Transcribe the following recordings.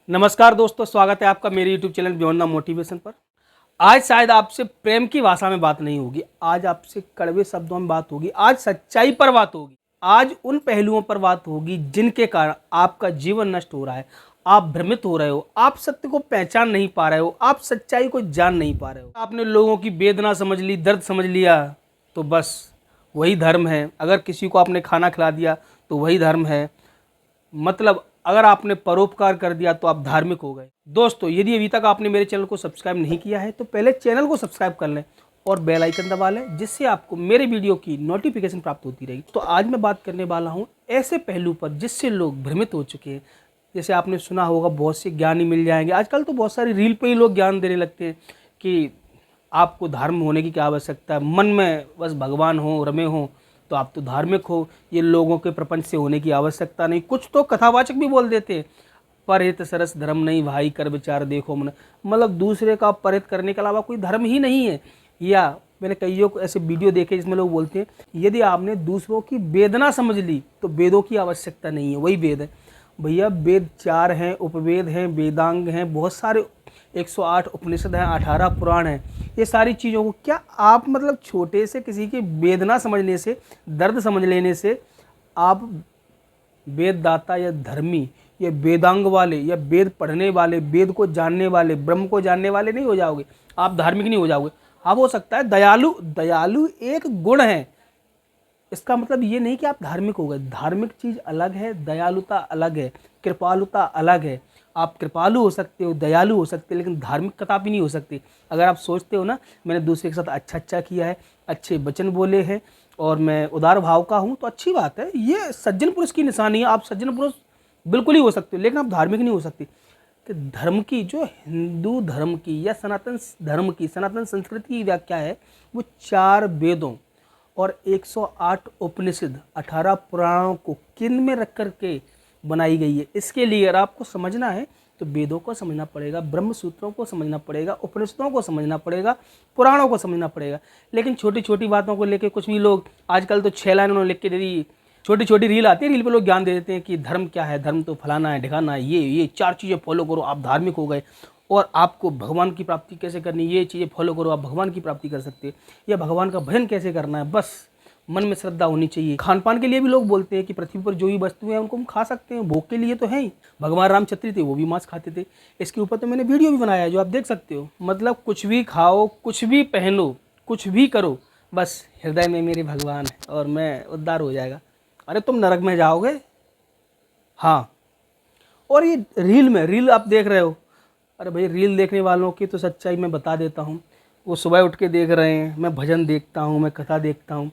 नमस्कार दोस्तों, स्वागत है आपका मेरे YouTube channel beyond the motivation पर। आज शायद आपसे प्रेम की भाषा में बात नहीं होगी, आज आपसे कड़वे शब्दों में बात होगी, आज सच्चाई पर बात होगी, आज उन पहलुओं पर बात होगी जिनके कारण आपका जीवन नष्ट हो रहा है। आप भ्रमित हो रहे हो, आप सत्य को पहचान नहीं पा रहे हो, आप सच्चाई को जान नहीं पा रहे हो। आपने लोगों की वेदना समझ ली, दर्द समझ लिया, तो बस वही धर्म है। अगर किसी को आपने खाना खिला दिया तो वही धर्म है। मतलब अगर आपने परोपकार कर दिया तो आप धार्मिक हो गए। दोस्तों, यदि अभी तक आपने मेरे चैनल को सब्सक्राइब नहीं किया है तो पहले चैनल को सब्सक्राइब कर लें और बेल आइकन दबा लें, जिससे आपको मेरे वीडियो की नोटिफिकेशन प्राप्त होती रहेगी। तो आज मैं बात करने वाला हूं ऐसे पहलू पर जिससे लोग भ्रमित हो चुके हैं। जैसे आपने सुना होगा, बहुत से ज्ञानी मिल जाएंगे। आजकल तो बहुत सारी रील पे ही लोग ज्ञान देने लगते हैं कि आपको धर्म होने की क्या आवश्यकता है, मन में बस भगवान हो, रमे हो तो आप तो धार्मिक हो, ये लोगों के प्रपंच से होने की आवश्यकता नहीं। कुछ तो कथावाचक भी बोल देते हैं, परहित सरस धर्म नहीं भाई, कर विचार देखो मन। मतलब दूसरे का परहित करने के अलावा कोई धर्म ही नहीं है। या मैंने कईयों को ऐसे वीडियो देखे जिसमें लोग बोलते हैं, यदि आपने दूसरों की वेदना समझ ली तो वेदों की आवश्यकता नहीं है, वही वेद है। भैया वेद 4 हैं, उपवेद हैं, वेदांग हैं, बहुत सारे 108 उपनिषद हैं, 18 पुराण हैं। ये सारी चीज़ों को क्या आप मतलब छोटे से किसी की वेदना समझने से, दर्द समझ लेने से आप वेददाता या धर्मी या वेदांग वाले या वेद पढ़ने वाले, वेद को जानने वाले, ब्रह्म को जानने वाले नहीं हो जाओगे, आप धार्मिक नहीं हो जाओगे। हाँ, हो सकता है दयालु, दयालु एक गुण है, इसका मतलब ये नहीं कि आप धार्मिक हो गए। धार्मिक चीज़ अलग है, दयालुता अलग है, कृपालुता अलग है। आप कृपालु हो सकते हो, दयालु हो सकते हो, लेकिन धार्मिक कदापि नहीं हो सकते। अगर आप सोचते हो ना मैंने दूसरे के साथ अच्छा किया है, अच्छे वचन बोले हैं और मैं उदार भाव का हूँ, तो अच्छी बात है, ये सज्जन पुरुष की निशानी है। आप सज्जन पुरुष बिल्कुल ही हो सकते हो, लेकिन आप धार्मिक नहीं हो सकते। कि धर्म की, जो हिंदू धर्म की या सनातन धर्म की, सनातन संस्कृति की व्याख्या है, वो 4 वेदों और 108 उपनिषद, 18 पुराणों को केंद्र में रख कर के बनाई गई है। इसके लिए अगर आपको समझना है तो वेदों को समझना पड़ेगा, ब्रह्म सूत्रों को समझना पड़ेगा, उपनिषदों को समझना पड़ेगा, पुराणों को समझना पड़ेगा। लेकिन छोटी छोटी बातों को लेकर कुछ भी लोग, आजकल तो 6 लाइन उन्होंने लिख के दे दी, छोटी छोटी रील आती है, रील पे लोग ज्ञान दे देते हैं कि धर्म क्या है, धर्म तो फलाना है, ढिकाना है, ये 4 चीज़ें फॉलो करो आप धार्मिक हो गए। और आपको भगवान की प्राप्ति कैसे करनी, ये चीज़ें फॉलो करो आप भगवान की प्राप्ति कर सकते हैं। या भगवान का भजन कैसे करना है, बस मन में श्रद्धा होनी चाहिए। खान पान के लिए भी लोग बोलते हैं कि पृथ्वी पर जो भी वस्तुएं हैं उनको हम खा सकते हैं, भोग के लिए तो है ही। भगवान राम क्षत्रिय थे, वो भी मांस खाते थे। इसके ऊपर तो मैंने वीडियो भी बनाया है, जो आप देख सकते हो। मतलब कुछ भी खाओ, कुछ भी पहनो, कुछ भी करो, बस हृदय में मेरे भगवान है और मैं उद्धार हो जाएगा। अरे तुम नरक में जाओगे। हाँ, और ये रील आप देख रहे हो, अरे भाई रील देखने वालों की तो सच्चाई मैं बता देता हूँ। वो सुबह उठ के देख रहे हैं, मैं भजन देखता हूँ, मैं कथा देखता हूँ,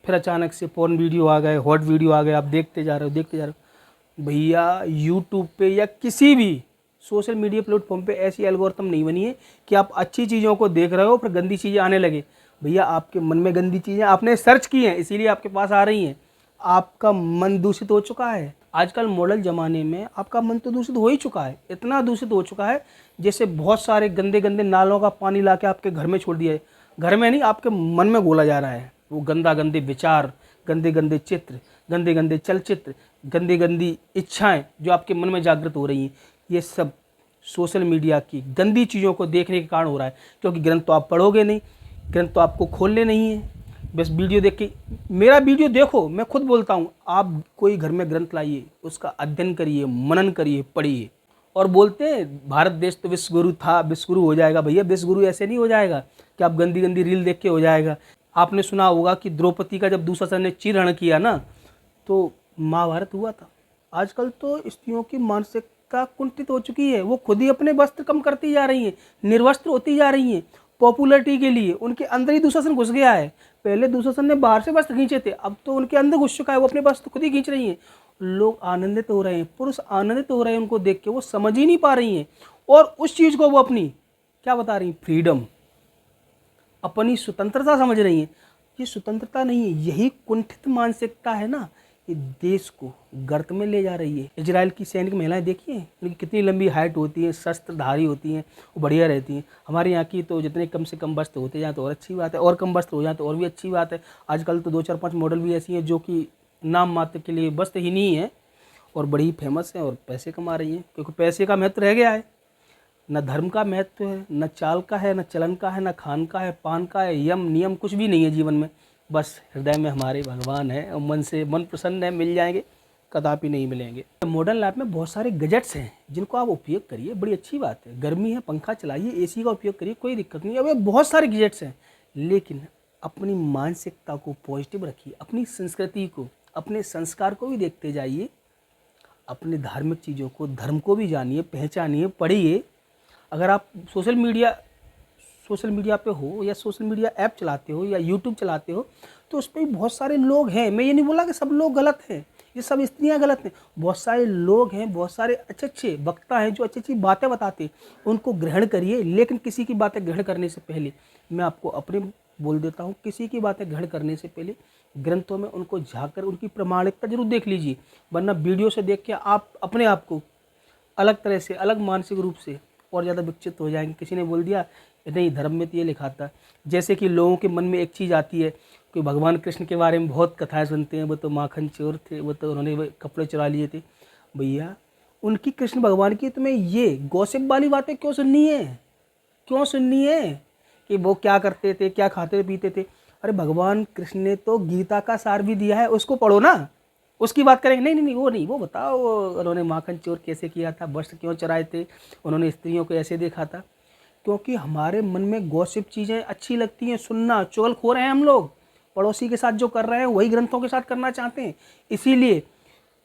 फिर अचानक से पोर्न वीडियो आ गए, हॉट वीडियो आ गए, आप देखते जा रहे हो, देखते जा रहे हो। भैया यूट्यूब पे या किसी भी सोशल मीडिया प्लेटफॉर्म पे ऐसी एल्गोरिथम नहीं बनी है कि आप अच्छी चीज़ों को देख रहे हो फिर गंदी चीज़ें आने लगे। भैया आपके मन में गंदी चीज़ें आपने सर्च की हैं, इसीलिए आपके पास आ रही हैं। आपका मन दूषित हो चुका है। आजकल मॉडल ज़माने में आपका मन तो दूषित हो ही चुका है, इतना दूषित हो चुका है जैसे बहुत सारे गंदे गंदे नालों का पानी ला के आपके घर में छोड़ दिया है। घर में नहीं, आपके मन में घोला जा रहा है। वो गंदे विचार, गंदे गंदे चित्र, गंदे गंदे चलचित्र, गंदी गंदी इच्छाएं जो आपके मन में जागृत हो रही हैं, ये सब सोशल मीडिया की गंदी चीज़ों को देखने के कारण हो रहा है। क्योंकि ग्रंथ तो आप पढ़ोगे नहीं, ग्रंथ तो आपको खोलने नहीं है, बस वीडियो देख के। मेरा वीडियो देखो, मैं खुद बोलता हूँ, आप कोई घर में ग्रंथ लाइए, उसका अध्ययन करिए, मनन करिए, पढ़िए। और बोलते हैं भारत देश तो विश्व गुरु था, विश्व गुरु हो जाएगा। भैया विश्व गुरु ऐसे नहीं हो जाएगा कि आप गंदी गंदी रील देख के हो जाएगा। आपने सुना होगा कि द्रौपदी का जब दुशासन ने चीरहरण किया ना, तो महाभारत हुआ था। आजकल तो स्त्रियों की मानसिकता कुंठित हो चुकी है, वो खुद ही अपने वस्त्र कम करती जा रही हैं, निर्वस्त्र होती जा रही हैं पॉपुलरिटी के लिए। उनके अंदर ही दुशासन घुस गया है। पहले दुशासन ने बाहर से वस्त्र खींचे थे, अब तो उनके अंदर घुस चुका है, वो अपने वस्त्र खुद ही खींच रही हैं। लोग आनंदित हो रहे हैं, पुरुष आनंदित हो रहे हैं उनको देख के, वो समझ ही नहीं पा रही हैं। और उस चीज़ को वो अपनी क्या बता रही हैं, फ्रीडम, अपनी स्वतंत्रता समझ रही हैं। ये स्वतंत्रता नहीं है, यही कुंठित मानसिकता है ना, ये देश को गर्त में ले जा रही है। इजराइल की सैनिक महिलाएं देखिए, उनकी कितनी लंबी हाइट होती है, शस्त्रधारी होती हैं, वो बढ़िया रहती हैं। हमारे यहाँ की तो जितने कम से कम वस्त्र होते जाए तो और अच्छी बात है, और कम वस्त्र हो जाए तो और भी अच्छी बात है। आजकल तो 2 4 5 मॉडल भी ऐसी हैं जो कि नाम मात्र के लिए वस्त्र ही नहीं है और बड़ी ही फेमस हैं और पैसे कमा रही हैं, क्योंकि पैसे का महत्व रह गया है। न धर्म का महत्व है, न चाल का है, न चलन का है, न खान का है, पान का है, यम नियम कुछ भी नहीं है जीवन में। बस हृदय में हमारे भगवान है और मन से मन प्रसन्न है, मिल जाएंगे, कदापि नहीं मिलेंगे। मॉडर्न लाइफ में बहुत सारे गैजेट्स हैं जिनको आप उपयोग करिए, बड़ी अच्छी बात है। गर्मी है, पंखा चलाइए, एसी का उपयोग करिए, कोई दिक्कत नहीं है। अब बहुत सारे गैजेट्स हैं, लेकिन अपनी मानसिकता को पॉजिटिव रखिए, अपनी संस्कृति को, अपने संस्कार को भी देखते जाइए, अपने धार्मिक चीज़ों को, धर्म को भी जानिए, पहचानिए, पढ़िए। अगर आप सोशल मीडिया पे हो या सोशल मीडिया ऐप चलाते हो या यूट्यूब चलाते हो, तो उस पर भी बहुत सारे लोग हैं। मैं ये नहीं बोला कि सब लोग गलत हैं, ये सब स्त्रियां गलत हैं। बहुत सारे लोग हैं, बहुत सारे अच्छे अच्छे वक्ता हैं जो अच्छी अच्छी बातें बताते हैं, उनको ग्रहण करिए। लेकिन किसी की बातें ग्रहण करने से पहले, मैं आपको अपने बोल देता हूँ, किसी की बातें ग्रहण करने से पहले ग्रंथों में उनको झाँक कर उनकी प्रामाणिकता जरूर देख लीजिए। वरना वीडियो से देख के आप अपने आप को अलग तरह से, अलग मानसिक रूप से और ज़्यादा विकसित हो जाएंगे। किसी ने बोल दिया नहीं धर्म में तो ये लिखा था, जैसे कि लोगों के मन में एक चीज़ आती है कि भगवान कृष्ण के बारे में बहुत कथाएं सुनते हैं, वो तो माखन चोर थे, वो तो उन्होंने कपड़े चुरा लिए थे। भैया उनकी, कृष्ण भगवान की तुम्हें ये गॉसिप वाली बातें क्यों सुननी है? क्यों सुननी है कि वो क्या करते थे, क्या खाते पीते थे? अरे भगवान कृष्ण ने तो गीता का सार भी दिया है, उसको पढ़ो ना, उसकी बात करेंगे। नहीं नहीं नहीं, वो नहीं, वो बताओ उन्होंने माखन चोर कैसे किया था, वस्त्र क्यों चुराए थे, उन्होंने स्त्रियों को ऐसे देखा था। क्योंकि हमारे मन में गॉसिप चीज़ें अच्छी लगती हैं सुनना, चुगलखोर हैं हम लोग, पड़ोसी के साथ जो कर रहे हैं वही ग्रंथों के साथ करना चाहते हैं। इसीलिए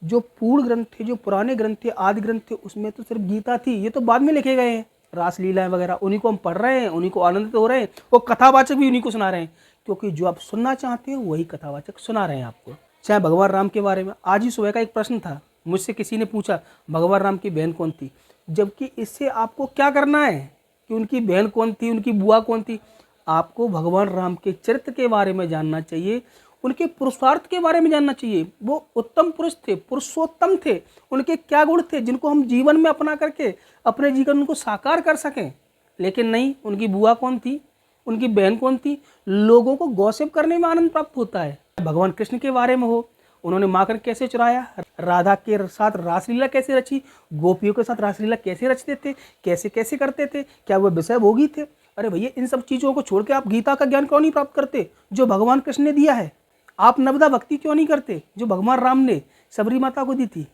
जो पूर्ण ग्रंथ थे, जो पुराने ग्रंथ थे, आदि ग्रंथ थे, उसमें तो सिर्फ गीता थी, ये तो बाद में लिखे गए हैं। रासलीलाएं वगैरह उन्हीं को हम पढ़ रहे हैं, उन्हीं को आनंदित हो रहे हैं, वो कथावाचक भी उन्हीं को सुना रहे हैं, क्योंकि जो आप सुनना चाहते हैं वही कथावाचक सुना रहे हैं आपको। चाहे भगवान राम के बारे में, आज ही सुबह का एक प्रश्न था, मुझसे किसी ने पूछा भगवान राम की बहन कौन थी, जबकि इससे आपको क्या करना है कि उनकी बहन कौन थी, उनकी बुआ कौन थी। आपको भगवान राम के चरित्र के बारे में जानना चाहिए, उनके पुरुषार्थ के बारे में जानना चाहिए। वो उत्तम पुरुष थे, पुरुषोत्तम थे, उनके क्या गुण थे जिनको हम जीवन में अपना करके अपने जीवन को साकार कर सकें। लेकिन नहीं, उनकी बुआ कौन थी, उनकी बहन कौन थी। लोगों को गॉसिप करने में आनंद प्राप्त होता है। भगवान कृष्ण के बारे में हो, उन्होंने माखन कैसे चुराया, राधा के साथ रासलीला कैसे रची, गोपियों के साथ रासलीला कैसे रचते थे, कैसे कैसे करते थे, क्या वो विषय भोगी थे। अरे भैया इन सब चीज़ों को छोड़ के आप गीता का ज्ञान क्यों नहीं प्राप्त करते जो भगवान कृष्ण ने दिया है? आप नवदा भक्ति क्यों नहीं करते जो भगवान राम ने सबरी माता को दी थी?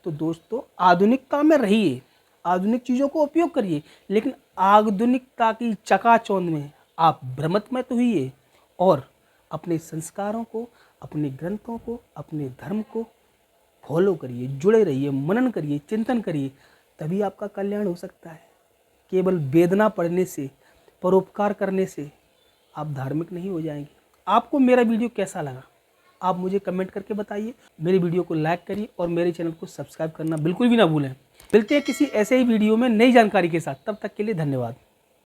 तो दोस्तों आधुनिकता में रहिए, आधुनिक चीज़ों को उपयोग करिए, लेकिन आधुनिकता की चकाचौंध में आप भ्रमित मत होइए और अपने संस्कारों को, अपने ग्रंथों को, अपने धर्म को फॉलो करिए, जुड़े रहिए, मनन करिए, चिंतन करिए, तभी आपका कल्याण हो सकता है। केवल वेदना पढ़ने से, परोपकार करने से आप धार्मिक नहीं हो जाएंगे। आपको मेरा वीडियो कैसा लगा आप मुझे कमेंट करके बताइए। मेरी वीडियो को लाइक करिए और मेरे चैनल को सब्सक्राइब करना बिल्कुल भी ना भूलें। मिलते हैं किसी ऐसे ही वीडियो में नई जानकारी के साथ, तब तक के लिए धन्यवाद।